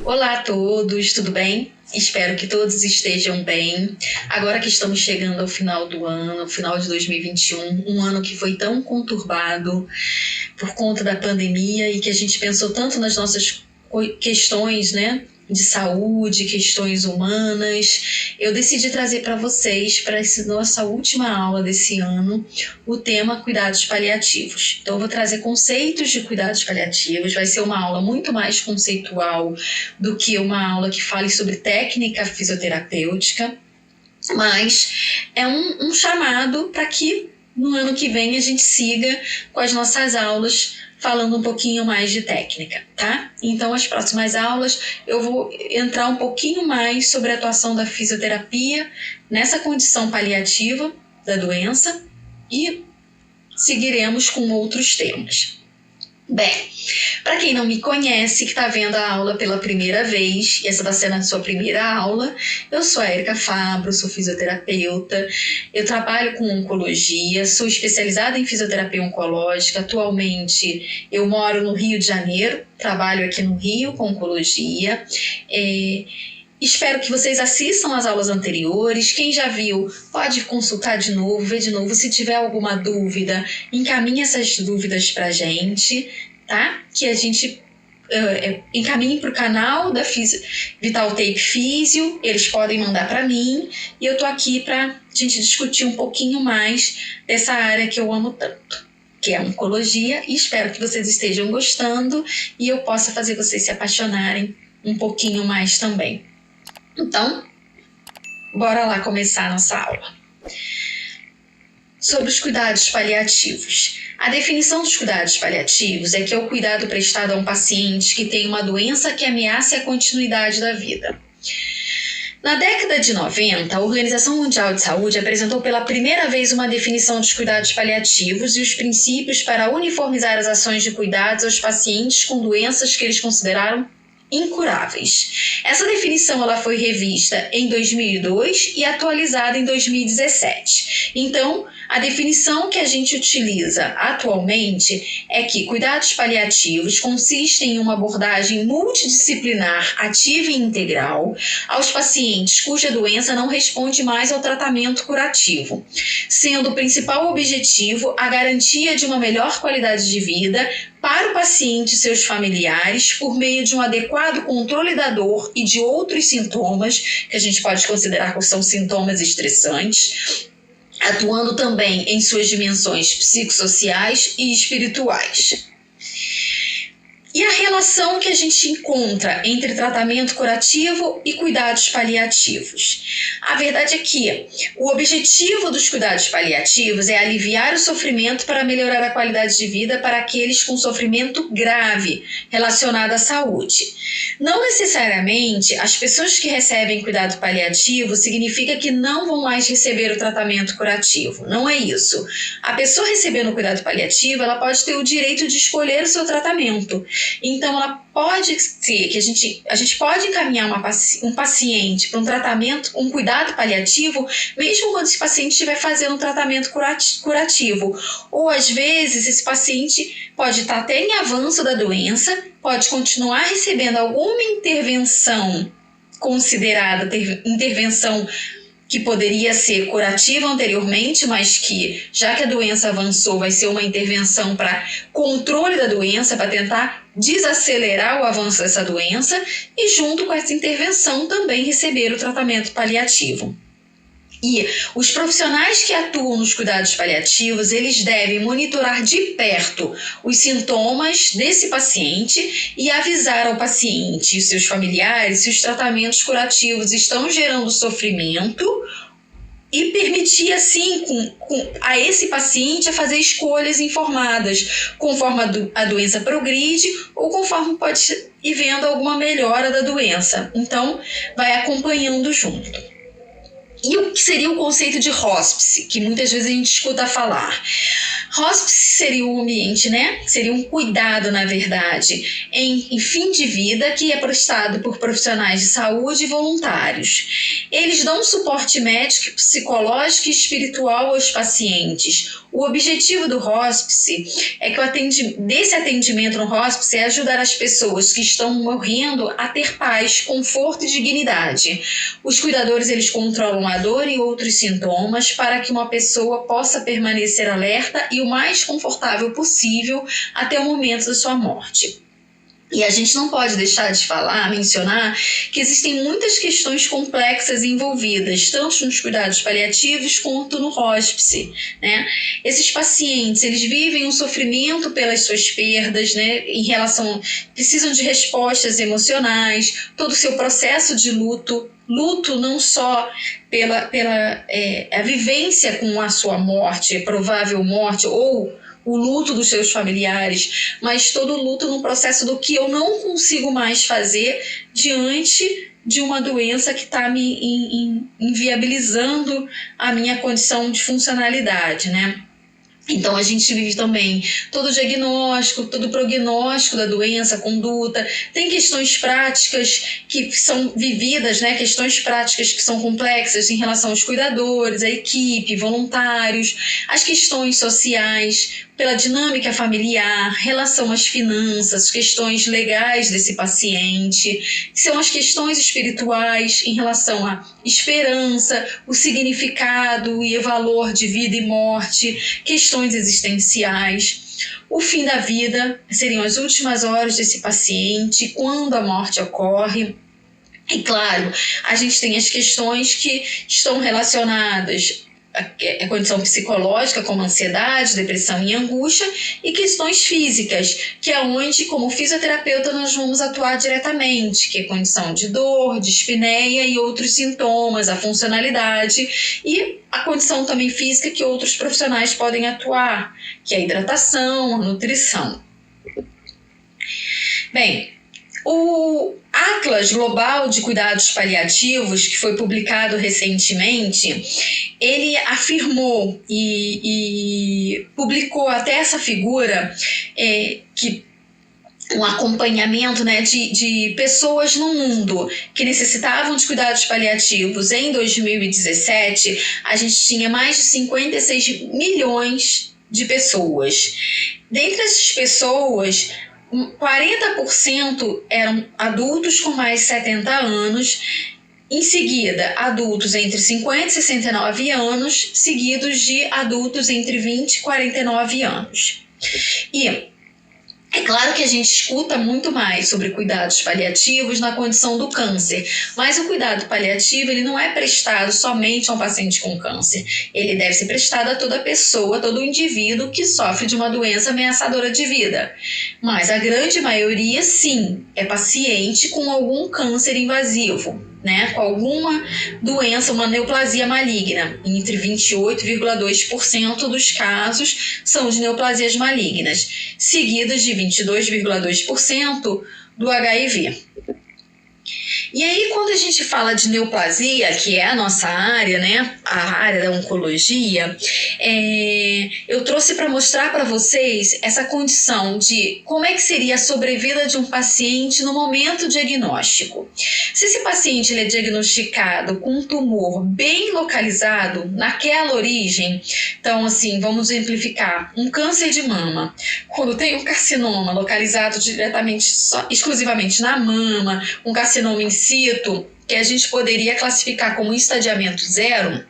Olá a todos, tudo bem? Espero que todos estejam bem. Agora que estamos chegando ao final do ano, ao final de 2021, um ano que foi tão conturbado por conta da pandemia e que a gente pensou tanto nas nossas questões, né, de saúde, questões humanas, eu decidi trazer para vocês, para essa nossa última aula desse ano, o tema cuidados paliativos. Então eu vou trazer conceitos de cuidados paliativos, vai ser uma aula muito mais conceitual do que uma aula que fale sobre técnica fisioterapêutica, mas é um chamado para que no ano que vem a gente siga com as nossas aulas falando um pouquinho mais de técnica, tá? Então, as próximas aulas eu vou entrar um pouquinho mais sobre a atuação da fisioterapia nessa condição paliativa da doença e seguiremos com outros temas. Bem, para quem não me conhece, que está vendo a aula pela primeira vez, e essa está sendo a sua primeira aula, eu sou a Érica Fabro, sou fisioterapeuta, eu trabalho com oncologia, sou especializada em fisioterapia oncológica, atualmente eu moro no Rio de Janeiro, trabalho aqui no Rio com oncologia, espero que vocês assistam às aulas anteriores. Quem já viu, pode consultar de novo, ver de novo. Se tiver alguma dúvida, encaminhe essas dúvidas para a gente, tá? Que a gente encaminhe para o canal da Vital Tape Físio. Eles podem mandar para mim. E eu tô aqui para a gente discutir um pouquinho mais dessa área que eu amo tanto, que é a oncologia. E espero que vocês estejam gostando e eu possa fazer vocês se apaixonarem um pouquinho mais também. Então, bora lá começar a nossa aula. Sobre os cuidados paliativos. A definição dos cuidados paliativos é que é o cuidado prestado a um paciente que tem uma doença que ameace a continuidade da vida. Na década de 90, a Organização Mundial de Saúde apresentou pela primeira vez uma definição dos cuidados paliativos e os princípios para uniformizar as ações de cuidados aos pacientes com doenças que eles consideraram incuráveis. Essa definição ela foi revista em 2002 e atualizada em 2017. Então, a definição que a gente utiliza atualmente é que cuidados paliativos consistem em uma abordagem multidisciplinar, ativa e integral aos pacientes cuja doença não responde mais ao tratamento curativo, sendo o principal objetivo a garantia de uma melhor qualidade de vida para o paciente e seus familiares por meio de um adequado controle da dor e de outros sintomas, que a gente pode considerar que são sintomas estressantes, atuando também em suas dimensões psicossociais e espirituais. E a relação que a gente encontra entre tratamento curativo e cuidados paliativos? A verdade é que o objetivo dos cuidados paliativos é aliviar o sofrimento para melhorar a qualidade de vida para aqueles com sofrimento grave relacionado à saúde. Não necessariamente as pessoas que recebem cuidado paliativo significa que não vão mais receber o tratamento curativo. Não é isso. A pessoa recebendo o cuidado paliativo, ela pode ter o direito de escolher o seu tratamento. Então, ela pode ser que a gente pode encaminhar um paciente para um tratamento, um cuidado paliativo, mesmo quando esse paciente estiver fazendo um tratamento curativo. Ou, às vezes, esse paciente pode estar até em avanço da doença, pode continuar recebendo alguma intervenção considerada intervenção que poderia ser curativa anteriormente, mas que, já que a doença avançou, vai ser uma intervenção para controle da doença, para tentar desacelerar o avanço dessa doença, e junto com essa intervenção também receber o tratamento paliativo. E os profissionais que atuam nos cuidados paliativos, eles devem monitorar de perto os sintomas desse paciente e avisar ao paciente e seus familiares se os tratamentos curativos estão gerando sofrimento e permitir, assim, a esse paciente a fazer escolhas informadas, conforme a doença progride ou conforme pode ir vendo alguma melhora da doença. Então, vai acompanhando junto. E o que seria o conceito de hóspice, que muitas vezes a gente escuta falar? Hospice seria um ambiente, né? Seria um cuidado, na verdade, em fim de vida que é prestado por profissionais de saúde e voluntários. Eles dão suporte médico, psicológico e espiritual aos pacientes. O objetivo do hospice é que desse atendimento no hospice é ajudar as pessoas que estão morrendo a ter paz, conforto e dignidade. Os cuidadores, eles controlam a dor e outros sintomas para que uma pessoa possa permanecer alerta e o mais confortável possível até o momento da sua morte. E a gente não pode deixar de mencionar que existem muitas questões complexas envolvidas, tanto nos cuidados paliativos quanto no hospice, né? Esses pacientes, eles vivem um sofrimento pelas suas perdas, né? Precisam de respostas emocionais, todo o seu processo de luto não só pela a vivência com a sua morte, provável morte, ou o luto dos seus familiares, mas todo o luto no processo do que eu não consigo mais fazer diante de uma doença que está me inviabilizando a minha condição de funcionalidade, né? Então, a gente vive também todo o diagnóstico, todo o prognóstico da doença, conduta. Tem questões práticas que são vividas, né? Questões práticas que são complexas em relação aos cuidadores, à equipe, voluntários, as questões sociais, pela dinâmica familiar, relação às finanças, questões legais desse paciente, que são as questões espirituais em relação à esperança, o significado e o valor de vida e morte, questões existenciais. O fim da vida seriam as últimas horas desse paciente, quando a morte ocorre. E claro, a gente tem as questões que estão relacionadas a condição psicológica, como ansiedade, depressão e angústia, e questões físicas, que é onde, como fisioterapeuta, nós vamos atuar diretamente, que é condição de dor, dispneia e outros sintomas, a funcionalidade, e a condição também física que outros profissionais podem atuar, que é a hidratação, a nutrição. Bem, o Atlas Global de Cuidados Paliativos, que foi publicado recentemente, ele afirmou e publicou até essa figura que um acompanhamento, né, de pessoas no mundo que necessitavam de cuidados paliativos. Em 2017, a gente tinha mais de 56 milhões de pessoas. Dentre essas pessoas, 40% eram adultos com mais de 70 anos, em seguida adultos entre 50 e 69 anos, seguidos de adultos entre 20 e 49 anos. E é claro que a gente escuta muito mais sobre cuidados paliativos na condição do câncer, mas o cuidado paliativo ele não é prestado somente a um paciente com câncer. Ele deve ser prestado a toda pessoa, todo indivíduo que sofre de uma doença ameaçadora de vida. Mas a grande maioria, sim, é paciente com algum câncer invasivo, né, com alguma doença, uma neoplasia maligna. Entre 28,2% dos casos são de neoplasias malignas, seguidas de 22,2% do HIV. E aí, quando a gente fala de neoplasia, que é a nossa área, né, a área da oncologia, eu trouxe para mostrar para vocês essa condição de como é que seria a sobrevida de um paciente no momento diagnóstico. Se esse paciente ele é diagnosticado com um tumor bem localizado naquela origem, então, assim, vamos exemplificar, um câncer de mama, quando tem um carcinoma localizado exclusivamente na mama, um carcinoma in situ, que a gente poderia classificar como estadiamento 0,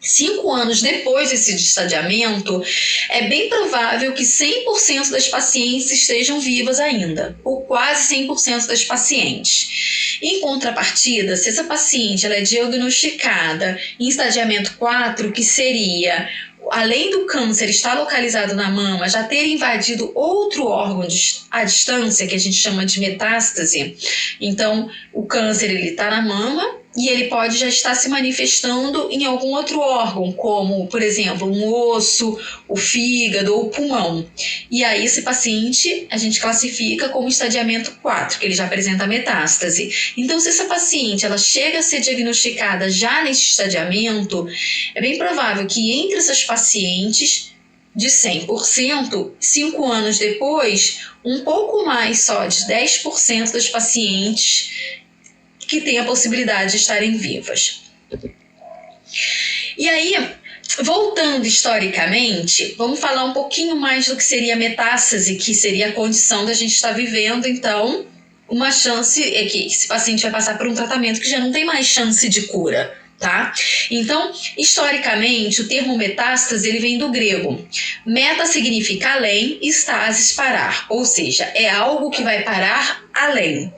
5 anos depois desse estadiamento, é bem provável que 100% das pacientes estejam vivas ainda, ou quase 100% das pacientes. Em contrapartida, se essa paciente ela é diagnosticada em estadiamento 4, que seria, além do câncer estar localizado na mama, já ter invadido outro órgão à distância, que a gente chama de metástase. Então, o câncer está na mama e ele pode já estar se manifestando em algum outro órgão, como, por exemplo, um osso, o fígado ou o pulmão. E aí, esse paciente a gente classifica como estadiamento 4, que ele já apresenta metástase. Então, se essa paciente ela chega a ser diagnosticada já nesse estadiamento, é bem provável que entre essas pacientes de 100%, 5 anos depois, um pouco mais só de 10% das pacientes que têm a possibilidade de estarem vivas. E aí, voltando historicamente, vamos falar um pouquinho mais do que seria metástase, que seria a condição da gente estar vivendo, então, uma chance é que esse paciente vai passar por um tratamento que já não tem mais chance de cura, tá? Então, historicamente, o termo metástase ele vem do grego. Meta significa além, stasis parar, ou seja, é algo que vai parar além.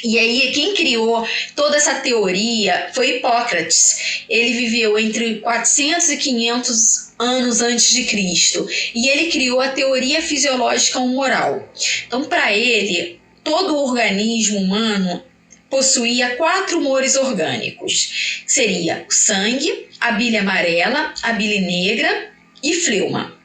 E aí, quem criou toda essa teoria foi Hipócrates. Ele viveu entre 400 e 500 anos antes de Cristo. E ele criou a teoria fisiológica humoral. Então, para ele, todo o organismo humano possuía 4 humores orgânicos. Seria o sangue, a bile amarela, a bile negra e fleuma.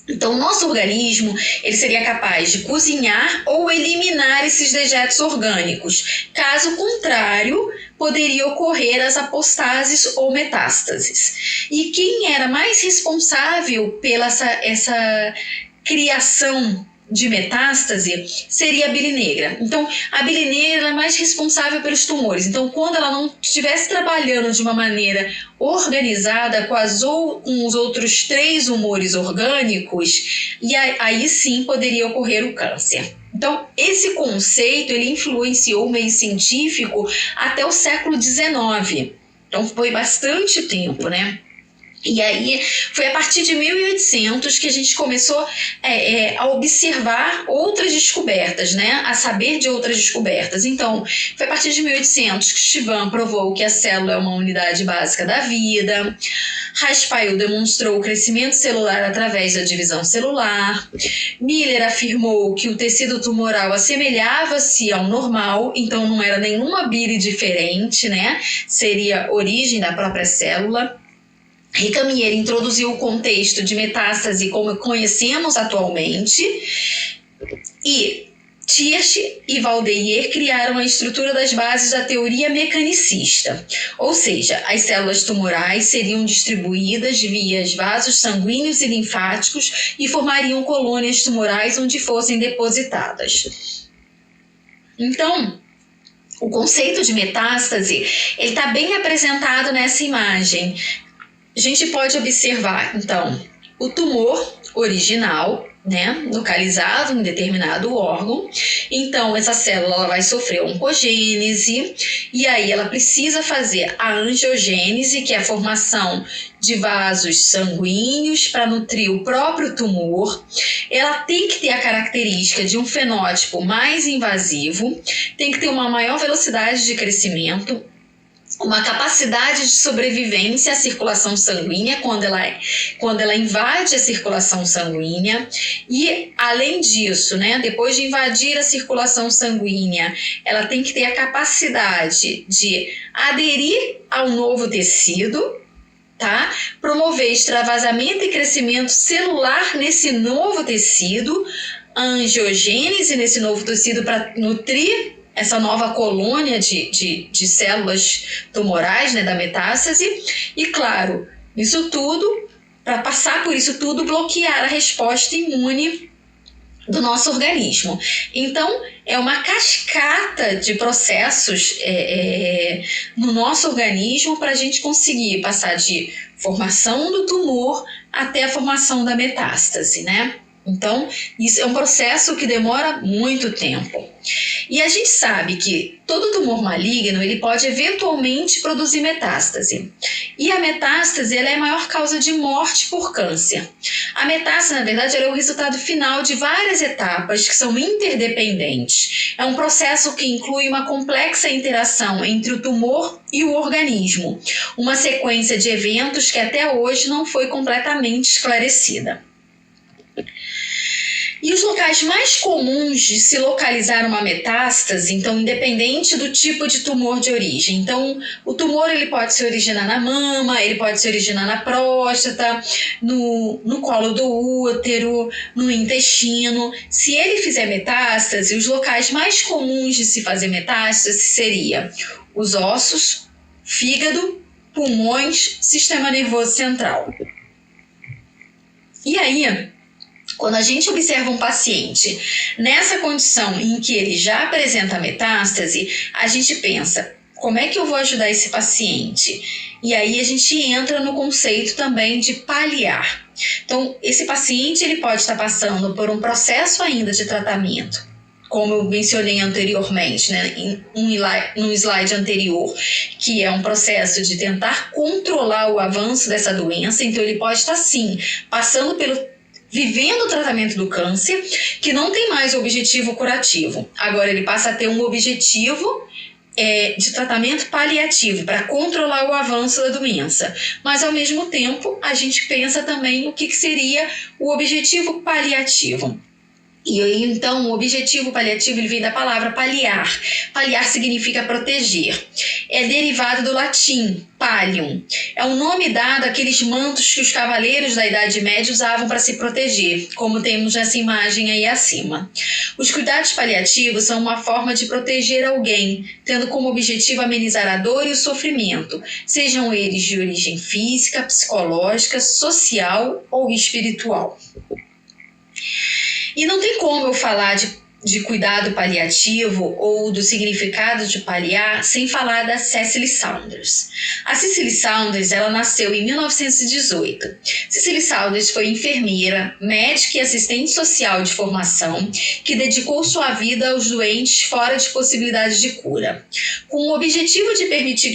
Então, o nosso organismo ele seria capaz de cozinhar ou eliminar esses dejetos orgânicos. Caso contrário, poderia ocorrer as apostases ou metástases. E quem era mais responsável pela essa criação de metástase seria a bile negra. Então, a bile negra é mais responsável pelos tumores. Então, quando ela não estivesse trabalhando de uma maneira organizada com os outros 3 humores orgânicos, e aí sim poderia ocorrer o câncer. Então, esse conceito ele influenciou o meio científico até o século XIX. Então, foi bastante tempo, né? E aí, foi a partir de 1800 que a gente começou a observar outras descobertas, né? A saber de outras descobertas. Então, foi a partir de 1800 que Stivan provou que a célula é uma unidade básica da vida. Raspail demonstrou o crescimento celular através da divisão celular. Miller afirmou que o tecido tumoral assemelhava-se ao normal, então não era nenhuma bile diferente, né? Seria a origem da própria célula. Recamier introduziu o contexto de metástase como conhecemos atualmente e Thiersch e Valdeyer criaram a estrutura das bases da teoria mecanicista, ou seja, as células tumorais seriam distribuídas via vasos sanguíneos e linfáticos e formariam colônias tumorais onde fossem depositadas. Então, o conceito de metástase ele está bem apresentado nessa imagem. A gente pode observar, então, o tumor original, né, localizado em determinado órgão. Então, essa célula ela vai sofrer oncogênese e aí ela precisa fazer a angiogênese, que é a formação de vasos sanguíneos para nutrir o próprio tumor. Ela tem que ter a característica de um fenótipo mais invasivo, tem que ter uma maior velocidade de crescimento, uma capacidade de sobrevivência à circulação sanguínea quando ela invade a circulação sanguínea e, além disso, né, depois de invadir a circulação sanguínea, ela tem que ter a capacidade de aderir ao novo tecido, tá? Promover extravasamento e crescimento celular nesse novo tecido, a angiogênese nesse novo tecido para nutrir essa nova colônia de células tumorais, né, da metástase, e claro, isso tudo, para passar por isso tudo, bloquear a resposta imune do nosso organismo. Então, é uma cascata de processos no nosso organismo para a gente conseguir passar de formação do tumor até a formação da metástase, né? Então, isso é um processo que demora muito tempo. E a gente sabe que todo tumor maligno ele pode eventualmente produzir metástase. E a metástase ela é a maior causa de morte por câncer. A metástase, na verdade, ela é o resultado final de várias etapas que são interdependentes. É um processo que inclui uma complexa interação entre o tumor e o organismo. Uma sequência de eventos que até hoje não foi completamente esclarecida. E os locais mais comuns de se localizar uma metástase, então, independente do tipo de tumor de origem. Então, o tumor ele pode se originar na mama, ele pode se originar na próstata, no colo do útero, no intestino. Se ele fizer metástase, os locais mais comuns de se fazer metástase seria os ossos, fígado, pulmões, sistema nervoso central. E aí, quando a gente observa um paciente nessa condição em que ele já apresenta metástase, a gente pensa, como é que eu vou ajudar esse paciente? E aí a gente entra no conceito também de paliar. Então, esse paciente ele pode estar passando por um processo ainda de tratamento, como eu mencionei anteriormente, né, num slide anterior, que é um processo de tentar controlar o avanço dessa doença. Então, ele pode estar, sim, vivendo o tratamento do câncer, que não tem mais o objetivo curativo. Agora, ele passa a ter um objetivo de tratamento paliativo, para controlar o avanço da doença. Mas, ao mesmo tempo, a gente pensa também o que seria o objetivo paliativo. E aí, então, o objetivo paliativo ele vem da palavra paliar. Paliar significa proteger. É derivado do latim, pallium. É um nome dado àqueles mantos que os cavaleiros da Idade Média usavam para se proteger, como temos nessa imagem aí acima. Os cuidados paliativos são uma forma de proteger alguém, tendo como objetivo amenizar a dor e o sofrimento, sejam eles de origem física, psicológica, social ou espiritual. E não tem como eu falar de cuidado paliativo ou do significado de paliar sem falar da Cicely Saunders. A Cicely Saunders, ela nasceu em 1918. Cicely Saunders foi enfermeira, médica e assistente social de formação que dedicou sua vida aos doentes fora de possibilidade de cura. Com o objetivo de permitir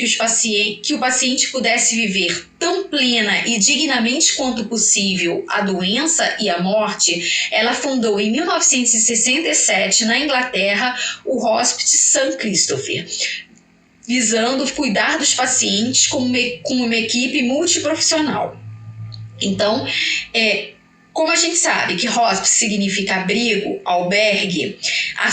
que o paciente pudesse viver tão plena e dignamente quanto possível a doença e a morte, ela fundou em 1967, na Inglaterra, o Hospice St. Christopher, visando cuidar dos pacientes com uma equipe multiprofissional. Então, como a gente sabe que hospice significa abrigo, albergue, a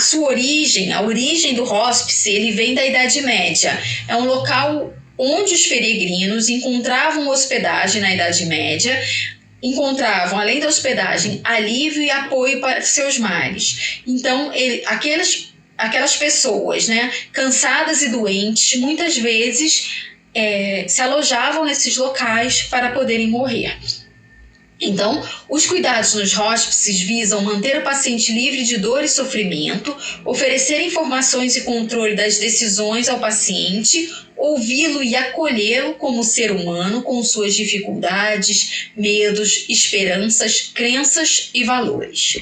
origem do hospice, ele vem da Idade Média. É um local onde os peregrinos encontravam hospedagem na Idade Média, encontravam, além da hospedagem, alívio e apoio para seus males. Então, aquelas pessoas, né, cansadas e doentes, muitas vezes se alojavam nesses locais para poderem morrer. Então, os cuidados nos hóspices visam manter o paciente livre de dor e sofrimento, oferecer informações e controle das decisões ao paciente, ouvi-lo e acolhê-lo como ser humano com suas dificuldades, medos, esperanças, crenças e valores.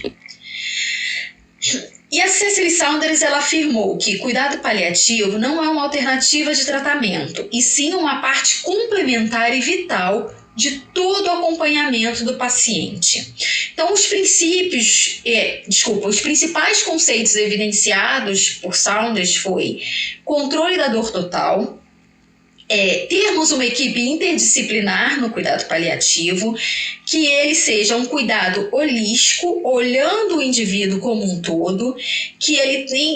E a Cicely Saunders, ela afirmou que cuidado paliativo não é uma alternativa de tratamento, e sim uma parte complementar e vital de todo o acompanhamento do paciente. Então, os principais conceitos evidenciados por Saunders foi controle da dor total, termos uma equipe interdisciplinar no cuidado paliativo, que ele seja um cuidado holístico, olhando o indivíduo como um todo, que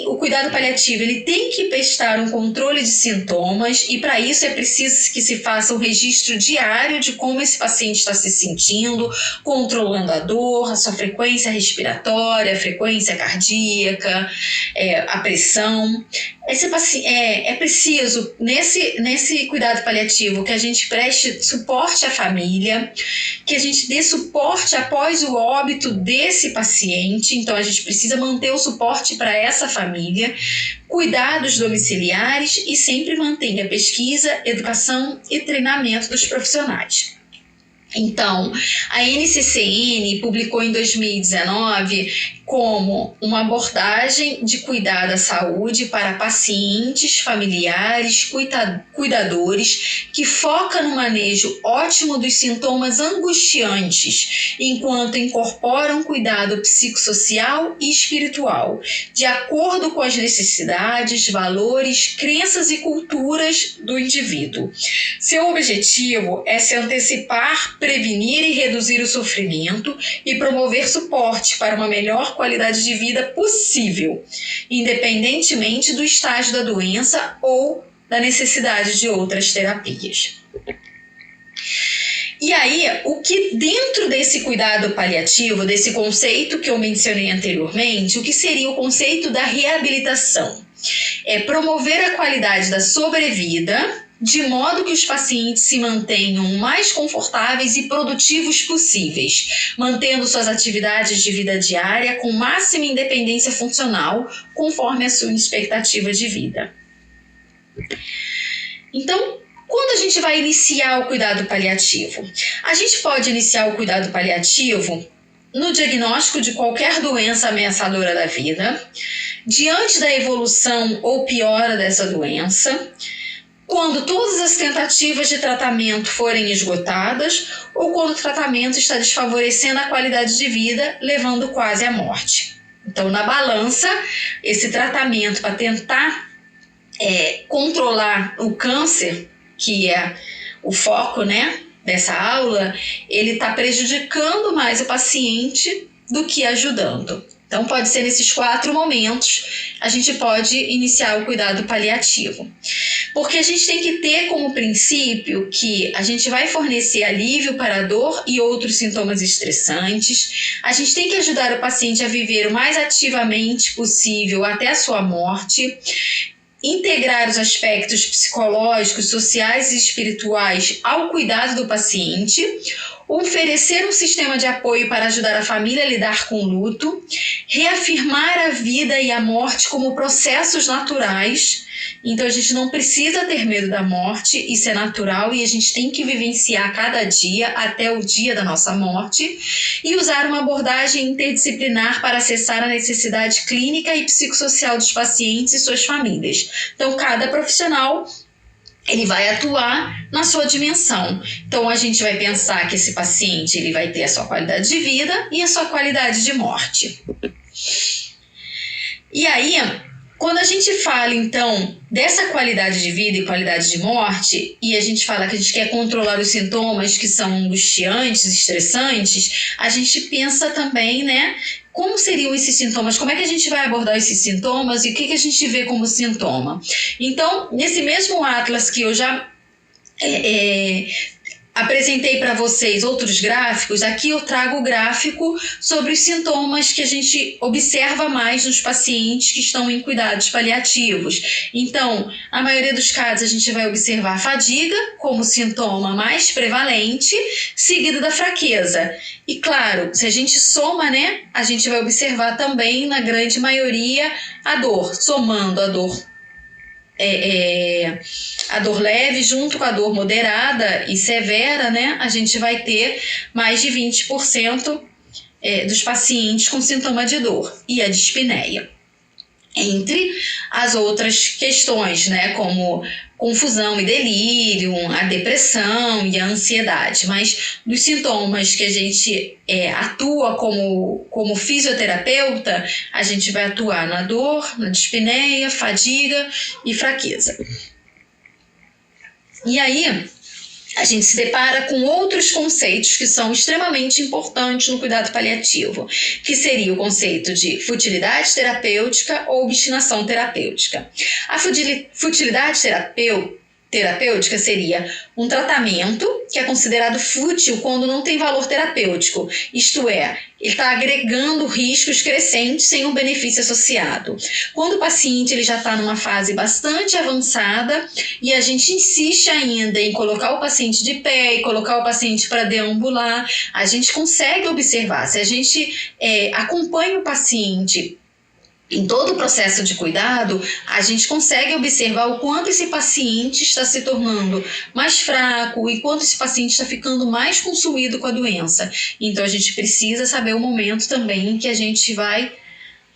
o cuidado paliativo ele tem que prestar um controle de sintomas, e para isso é preciso que se faça um registro diário de como esse paciente está se sentindo, controlando a dor, a sua frequência respiratória, a frequência cardíaca, a pressão. É preciso, nesse cuidado paliativo, que a gente preste suporte à família, que a gente dê suporte após o óbito desse paciente. Então, a gente precisa manter o suporte para essa família, cuidados domiciliares e sempre mantenha pesquisa, educação e treinamento dos profissionais. Então, a NCCN publicou em 2019 como uma abordagem de cuidado à saúde para pacientes, familiares, cuidadores, que foca no manejo ótimo dos sintomas angustiantes, enquanto incorporam cuidado psicossocial e espiritual, de acordo com as necessidades, valores, crenças e culturas do indivíduo. Seu objetivo é se antecipar, prevenir e reduzir o sofrimento e promover suporte para uma melhor qualidade de vida possível, independentemente do estágio da doença ou da necessidade de outras terapias. E aí, o que dentro desse cuidado paliativo, desse conceito que eu mencionei anteriormente, o que seria o conceito da reabilitação? É promover a qualidade da sobrevida, de modo que os pacientes se mantenham mais confortáveis e produtivos possíveis, mantendo suas atividades de vida diária com máxima independência funcional, conforme a sua expectativa de vida. Então, quando a gente vai iniciar o cuidado paliativo? A gente pode iniciar o cuidado paliativo no diagnóstico de qualquer doença ameaçadora da vida, diante da evolução ou piora dessa doença, quando todas as tentativas de tratamento forem esgotadas ou quando o tratamento está desfavorecendo a qualidade de vida, levando quase à morte. Então, na balança, esse tratamento para tentar controlar o câncer, que é o foco, dessa aula, ele está prejudicando mais o paciente do que ajudando. Então, pode ser nesses 4 momentos, a gente pode iniciar o cuidado paliativo. Porque a gente tem que ter como princípio que a gente vai fornecer alívio para a dor e outros sintomas estressantes, a gente tem que ajudar o paciente a viver o mais ativamente possível até a sua morte, integrar os aspectos psicológicos, sociais e espirituais ao cuidado do paciente, oferecer um sistema de apoio para ajudar a família a lidar com o luto, reafirmar a vida e a morte como processos naturais. Então a gente não precisa ter medo da morte, isso é natural e a gente tem que vivenciar cada dia até o dia da nossa morte e usar uma abordagem interdisciplinar para acessar a necessidade clínica e psicossocial dos pacientes e suas famílias. Então cada profissional ele vai atuar na sua dimensão. Então a gente vai pensar que esse paciente ele vai ter a sua qualidade de vida e a sua qualidade de morte. E aí, quando a gente fala, então, dessa qualidade de vida e qualidade de morte, e a gente fala que a gente quer controlar os sintomas que são angustiantes, estressantes, a gente pensa também, como seriam esses sintomas? Como é que a gente vai abordar esses sintomas e o que a gente vê como sintoma? Então, nesse mesmo atlas que eu já apresentei para vocês outros gráficos, aqui eu trago o gráfico sobre os sintomas que a gente observa mais nos pacientes que estão em cuidados paliativos. Então, na maioria dos casos, a gente vai observar a fadiga como sintoma mais prevalente, seguido da fraqueza. E claro, se a gente soma, a gente vai observar também, na grande maioria, a dor, somando a dor leve junto com a dor moderada e severa, a gente vai ter mais de 20% dos pacientes com sintoma de dor e a dispneia. Entre as outras questões, como confusão e delírio, a depressão e a ansiedade. Mas dos sintomas que a gente atua como fisioterapeuta, a gente vai atuar na dor, na dispneia, fadiga e fraqueza. E aí, a gente se depara com outros conceitos que são extremamente importantes no cuidado paliativo, que seria o conceito de futilidade terapêutica ou obstinação terapêutica. A futilidade terapêutica seria um tratamento que é considerado fútil quando não tem valor terapêutico, isto é, ele está agregando riscos crescentes sem um benefício associado. Quando o paciente ele já está numa fase bastante avançada e a gente insiste ainda em colocar o paciente de pé e colocar o paciente para deambular, a gente consegue observar, se a gente acompanha o paciente em todo o processo de cuidado, a gente consegue observar o quanto esse paciente está se tornando mais fraco e quanto esse paciente está ficando mais consumido com a doença. Então, a gente precisa saber o momento também em que a gente vai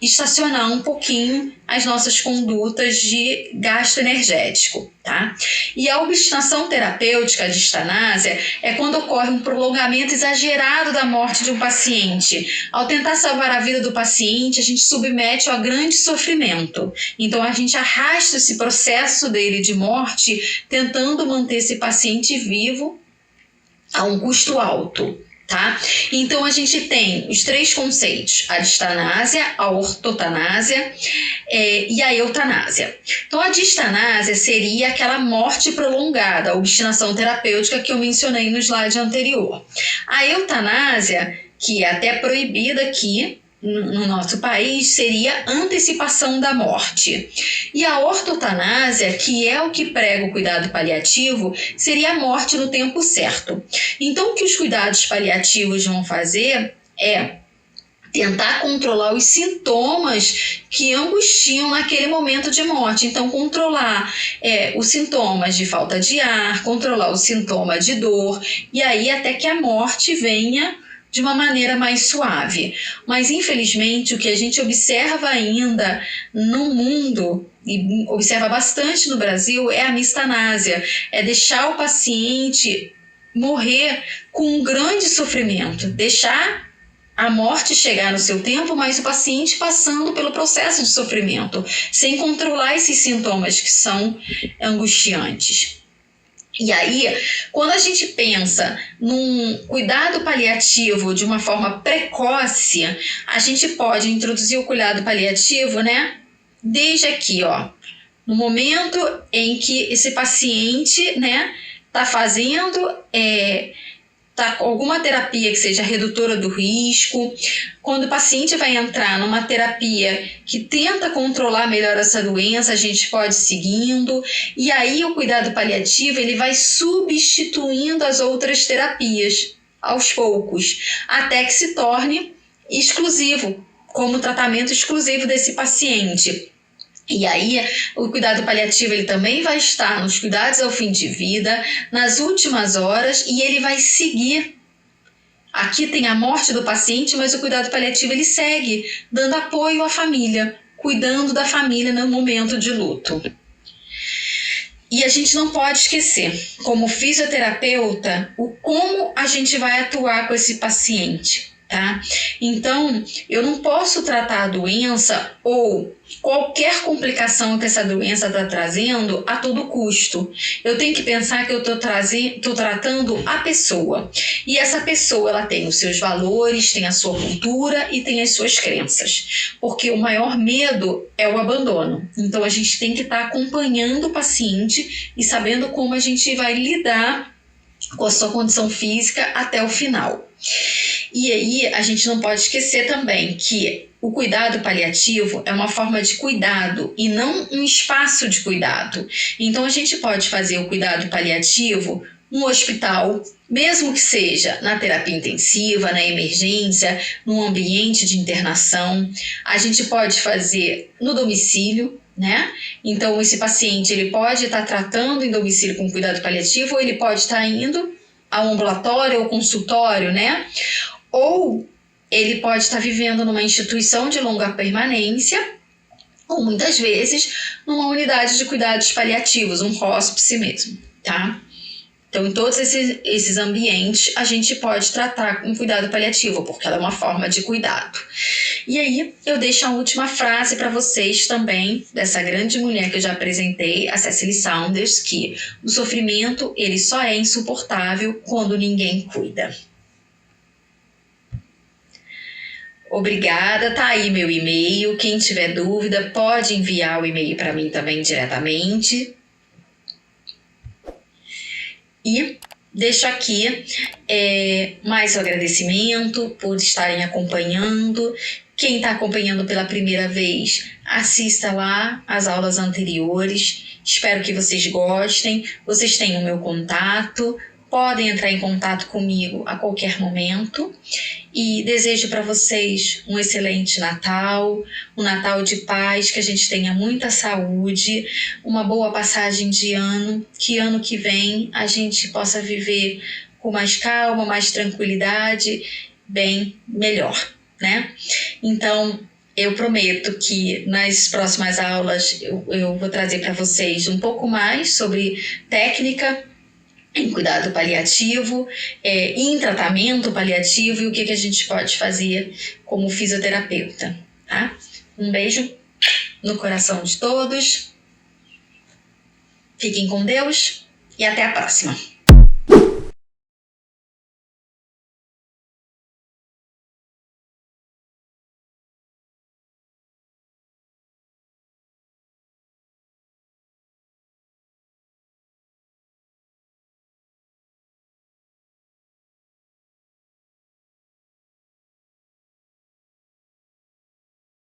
estacionar um pouquinho as nossas condutas de gasto energético, tá? E a obstinação terapêutica, a distanásia, é quando ocorre um prolongamento exagerado da morte de um paciente. Ao tentar salvar a vida do paciente, a gente submete a grande sofrimento. Então, a gente arrasta esse processo dele de morte, tentando manter esse paciente vivo a um custo alto. Tá? Então a gente tem os 3 conceitos, a distanásia, a ortotanásia e a eutanásia. Então a distanásia seria aquela morte prolongada, a obstinação terapêutica que eu mencionei no slide anterior. A eutanásia, que é até proibida aqui, no nosso país seria antecipação da morte. E a ortotanásia, que é o que prega o cuidado paliativo, seria a morte no tempo certo. Então, o que os cuidados paliativos vão fazer é tentar controlar os sintomas que angustiam naquele momento de morte. Então, controlar os sintomas de falta de ar, controlar o sintoma de dor, e aí até que a morte venha de uma maneira mais suave. Mas, infelizmente, o que a gente observa ainda no mundo, e observa bastante no Brasil, é a mistanásia, é deixar o paciente morrer com um grande sofrimento, deixar a morte chegar no seu tempo, mas o paciente passando pelo processo de sofrimento, sem controlar esses sintomas que são angustiantes. E aí, quando a gente pensa num cuidado paliativo de uma forma precoce, a gente pode introduzir o cuidado paliativo, né? Desde aqui, ó, no momento em que esse paciente, né, tá fazendo alguma terapia que seja redutora do risco, quando o paciente vai entrar numa terapia que tenta controlar melhor essa doença, a gente pode ir seguindo, e aí o cuidado paliativo ele vai substituindo as outras terapias aos poucos, até que se torne exclusivo, como tratamento exclusivo desse paciente. E aí, o cuidado paliativo ele também vai estar nos cuidados ao fim de vida, nas últimas horas, e ele vai seguir. Aqui tem a morte do paciente, mas o cuidado paliativo ele segue, dando apoio à família, cuidando da família no momento de luto. E a gente não pode esquecer, como fisioterapeuta, como a gente vai atuar com esse paciente. Tá? Então, eu não posso tratar a doença ou qualquer complicação que essa doença está trazendo a todo custo. Eu tenho que pensar que eu estou tratando a pessoa. E essa pessoa ela tem os seus valores, tem a sua cultura e tem as suas crenças. Porque o maior medo é o abandono. Então, a gente tem que estar acompanhando o paciente e sabendo como a gente vai lidar com a sua condição física até o final. E aí a gente não pode esquecer também que o cuidado paliativo é uma forma de cuidado e não um espaço de cuidado. Então a gente pode fazer o cuidado paliativo no hospital, mesmo que seja na terapia intensiva, na emergência, num ambiente de internação. A gente pode fazer no domicílio, né? Então esse paciente ele pode estar tratando em domicílio com cuidado paliativo ou ele pode estar indo ao ambulatório ou consultório, né? Ou ele pode estar vivendo numa instituição de longa permanência ou muitas vezes numa unidade de cuidados paliativos, um hospice mesmo, tá? Então, em todos esses ambientes, a gente pode tratar com cuidado paliativo, porque ela é uma forma de cuidado. E aí, eu deixo a última frase para vocês também, dessa grande mulher que eu já apresentei, a Cecily Saunders, que o sofrimento, ele só é insuportável quando ninguém cuida. Obrigada, tá aí meu e-mail. Quem tiver dúvida, pode enviar o e-mail para mim também diretamente. E deixo aqui mais um agradecimento por estarem acompanhando. Quem está acompanhando pela primeira vez, assista lá as aulas anteriores. Espero que vocês gostem. Vocês têm o meu contato. Podem entrar em contato comigo a qualquer momento. E desejo para vocês um excelente Natal, um Natal de paz, que a gente tenha muita saúde, uma boa passagem de ano, que ano que vem a gente possa viver com mais calma, mais tranquilidade, bem melhor, né? Então, eu prometo que nas próximas aulas eu vou trazer para vocês um pouco mais sobre técnica em cuidado paliativo, em tratamento paliativo e o que a gente pode fazer como fisioterapeuta, tá? Um beijo no coração de todos, fiquem com Deus e até a próxima!